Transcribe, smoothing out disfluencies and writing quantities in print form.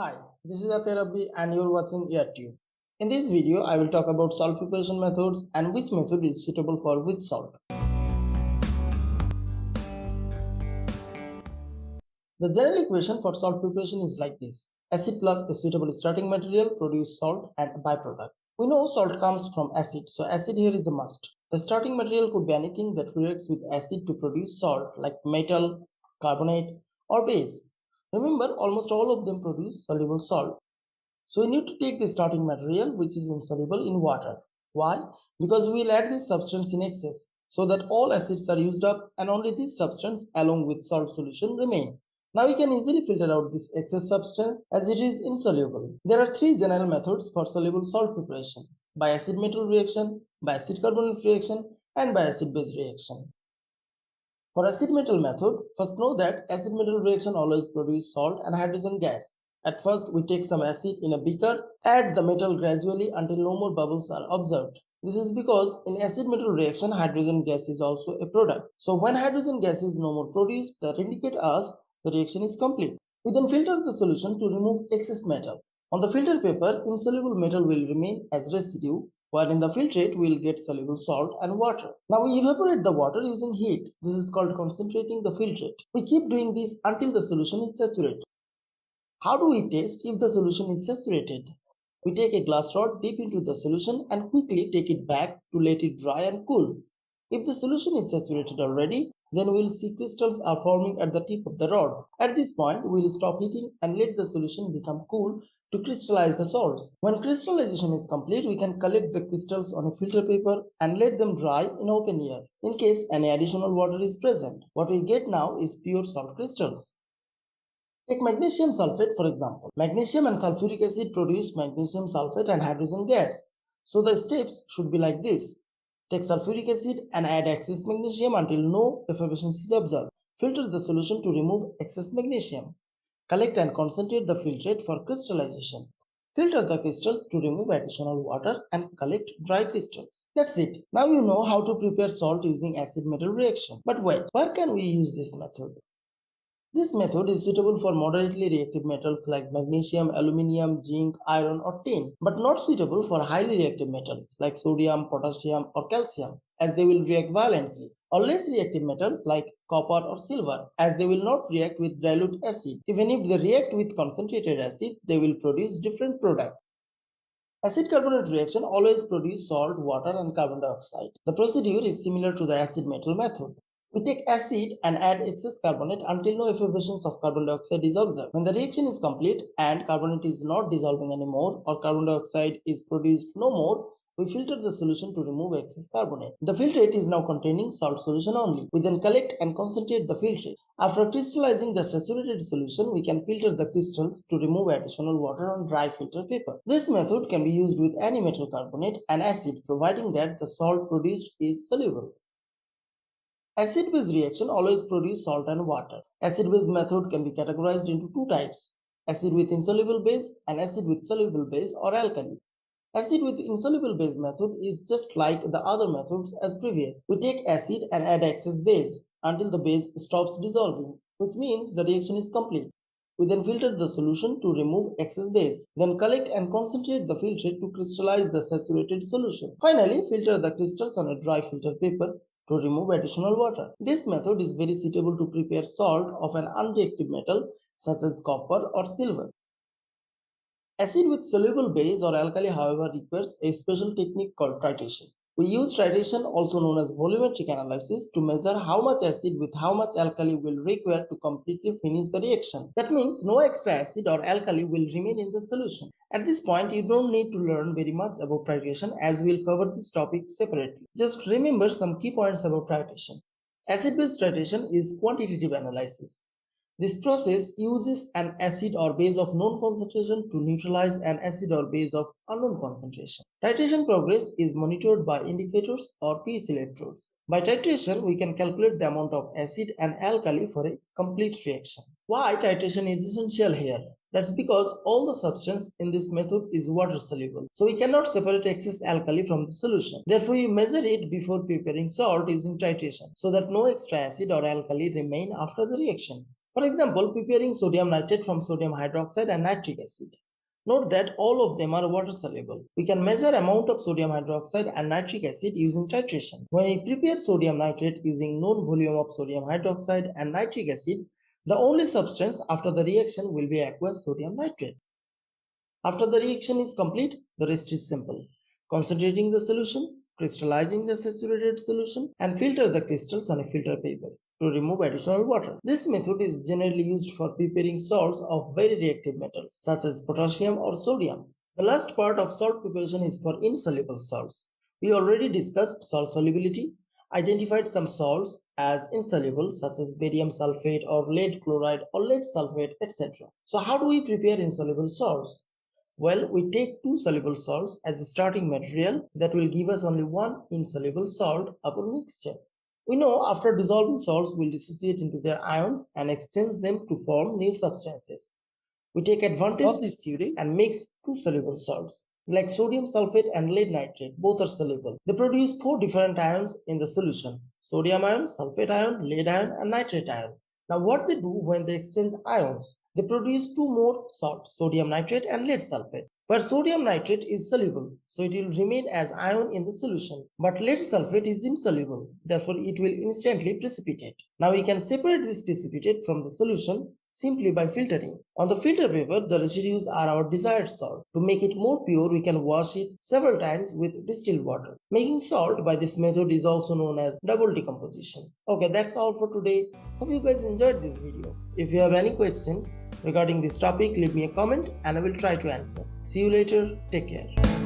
Hi, this is Aterabi and you're watching EarTube. In this video, I will talk about salt preparation methods and which method is suitable for which salt. The general equation for salt preparation is like this. Acid plus a suitable starting material produce salt and a byproduct. We know salt comes from acid, so acid here is a must. The starting material could be anything that reacts with acid to produce salt like metal, carbonate or base. Remember, almost all of them produce soluble salt. So we need to take the starting material which is insoluble in water. Why? Because we will add this substance in excess so that all acids are used up and only this substance along with salt solution remain. Now we can easily filter out this excess substance as it is insoluble. There are three general methods for soluble salt preparation: by acid metal reaction, by acid carbonate reaction and by acid base reaction. For acid metal method, first know that acid metal reaction always produce salt and hydrogen gas. At first, we take some acid in a beaker, add the metal gradually until no more bubbles are observed. This is because in acid metal reaction, hydrogen gas is also a product. So when hydrogen gas is no more produced, that indicates us the reaction is complete. We then filter the solution to remove excess metal. On the filter paper, insoluble metal will remain as residue, while in the filtrate we will get soluble salt and water. Now we evaporate the water using heat. This is called concentrating the filtrate. We keep doing this until the solution is saturated. How do we test if the solution is saturated? We take a glass rod, dip into the solution and quickly take it back to let it dry and cool. If the solution is saturated already, then we will see crystals are forming at the tip of the rod. At this point, we will stop heating and let the solution become cool to crystallize the salts. When crystallization is complete, we can collect the crystals on a filter paper and let them dry in open air in case any additional water is present. What we get now is pure salt crystals. Take magnesium sulfate for example. Magnesium and sulfuric acid produce magnesium sulfate and hydrogen gas. So the steps should be like this. Take sulfuric acid and add excess magnesium until no effervescence is observed. Filter the solution to remove excess magnesium. Collect and concentrate the filtrate for crystallization. Filter the crystals to remove additional water and collect dry crystals. That's it. Now you know how to prepare salt using acid metal reaction. But wait, where can we use this method? This method is suitable for moderately reactive metals like magnesium, aluminium, zinc, iron or tin, but not suitable for highly reactive metals like sodium, potassium or calcium as they will react violently, or less reactive metals like copper or silver as they will not react with dilute acid. Even if they react with concentrated acid, they will produce different products. Acid carbonate reaction always produce salt, water and carbon dioxide. The procedure is similar to the acid metal method. We take acid and add excess carbonate until no effervescence of carbon dioxide is observed. When the reaction is complete and carbonate is not dissolving anymore or carbon dioxide is produced no more, we filter the solution to remove excess carbonate. The filtrate is now containing salt solution only. We then collect and concentrate the filtrate. After crystallizing the saturated solution, we can filter the crystals to remove additional water on dry filter paper. This method can be used with any metal carbonate and acid providing that the salt produced is soluble. Acid-base reaction always produce salt and water. Acid-base method can be categorized into two types: acid with insoluble base and acid with soluble base or alkali. Acid with insoluble base method is just like the other methods as previous. We take acid and add excess base until the base stops dissolving, which means the reaction is complete. We then filter the solution to remove excess base, then collect and concentrate the filtrate to crystallize the saturated solution. Finally, filter the crystals on a dry filter paper to remove additional water. This method is very suitable to prepare salt of an unreactive metal such as copper or silver. Acid with soluble base or alkali, however, requires a special technique called titration. We use titration, also known as volumetric analysis, to measure how much acid with how much alkali will require to completely finish the reaction. That means no extra acid or alkali will remain in the solution. At this point, you don't need to learn very much about titration as we will cover this topic separately. Just remember some key points about titration. Acid-base titration is quantitative analysis. This process uses an acid or base of known concentration to neutralize an acid or base of unknown concentration. Titration progress is monitored by indicators or pH electrodes. By titration, we can calculate the amount of acid and alkali for a complete reaction. Why titration is essential here? That's because all the substance in this method is water soluble. So we cannot separate excess alkali from the solution. Therefore, we measure it before preparing salt using titration so that no extra acid or alkali remain after the reaction. For example, preparing sodium nitrate from sodium hydroxide and nitric acid. Note that all of them are water soluble. We can measure amount of sodium hydroxide and nitric acid using titration. When we prepare sodium nitrate using known volume of sodium hydroxide and nitric acid, the only substance after the reaction will be aqueous sodium nitrate. After the reaction is complete, the rest is simple. Concentrating the solution, crystallizing the saturated solution, and filter the crystals on a filter paper to remove additional water. This method is generally used for preparing salts of very reactive metals such as potassium or sodium. The last part of salt preparation is for insoluble salts. We already discussed salt solubility, identified some salts as insoluble such as barium sulfate or lead chloride or lead sulfate, etc. So how do we prepare insoluble salts? Well, we take two soluble salts as a starting material that will give us only one insoluble salt upon mixture. We know after dissolving salts will dissociate into their ions and exchange them to form new substances. We take advantage of this theory and mix two soluble salts. Like sodium sulfate and lead nitrate, both are soluble. They produce four different ions in the solution: sodium ion, sulfate ion, lead ion, and nitrate ion. Now what they do when they exchange ions? They produce two more salts, sodium nitrate and lead sulfate. Where sodium nitrate is soluble, so it will remain as ion in the solution. But lead sulfate is insoluble, therefore it will instantly precipitate. Now we can separate this precipitate from the solution simply by filtering. On the filter paper, the residues are our desired salt. To make it more pure, we can wash it several times with distilled water. Making salt by this method is also known as double decomposition. Okay, that's all for today. Hope you guys enjoyed this video. If you have any questions regarding this topic, leave me a comment and I will try to answer. See you later. Take care.